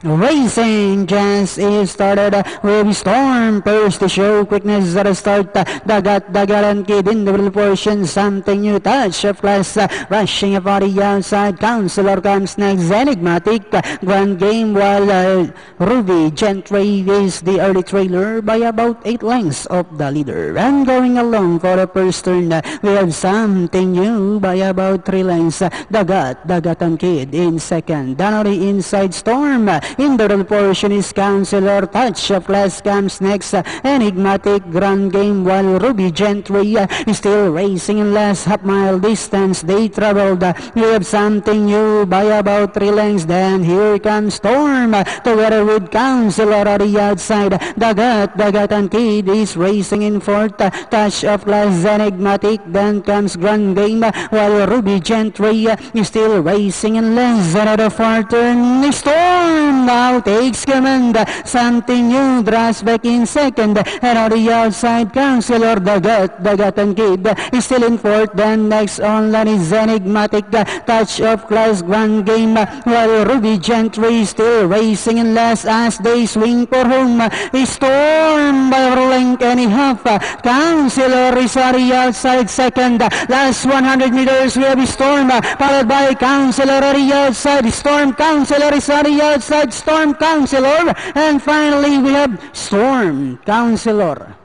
Racing just is started with Storm first to show quickness at the start. Dagaran Kid in the middle portion, something new touch of class. Rushing about the outside, Counselor comes next, Enigmatic. Grand game while Ruby Gentry is the early trailer by about 8 lengths of the leader. And going along for the first turn, we have something new by about 3 lengths. Dagatan Kid in second. Danori inside Storm. In the middle portion is Counselor. Touch of class comes next. Enigmatic. Grand game while Ruby Gentry is still racing in last half mile distance. They traveled. We have something new by about 3 lengths. Then here comes Storm together with Counselor on the outside. Dagatan Kid is racing in fourth. Touch of class Enigmatic. Then comes Grand Game while Ruby Gentry is still racing in less than the fourth turn. Storm now takes command. Something new draws back in second. And on the outside, Counselor Dagatan Kid is still in fourth. Then next on line is Enigmatic. Touch of class Grand Game while Ruby Gentry is still racing in last as they swing for home. Storm by a length and a half. Counselor is on the outside second. Last 100 meters we have Storm followed by Counselor on the outside. Storm, Counselor is on the outside. Storm, Counselor, and finally we have Storm, Counselor.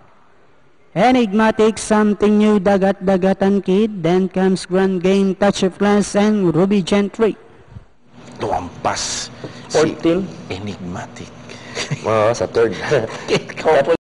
Enigmatic, something new, Dagatan Kid. Then comes Grand Game, Touch of Class, and Ruby Gentry. Tuwampas 14. si Enigmatic. Oo, sa third. Couple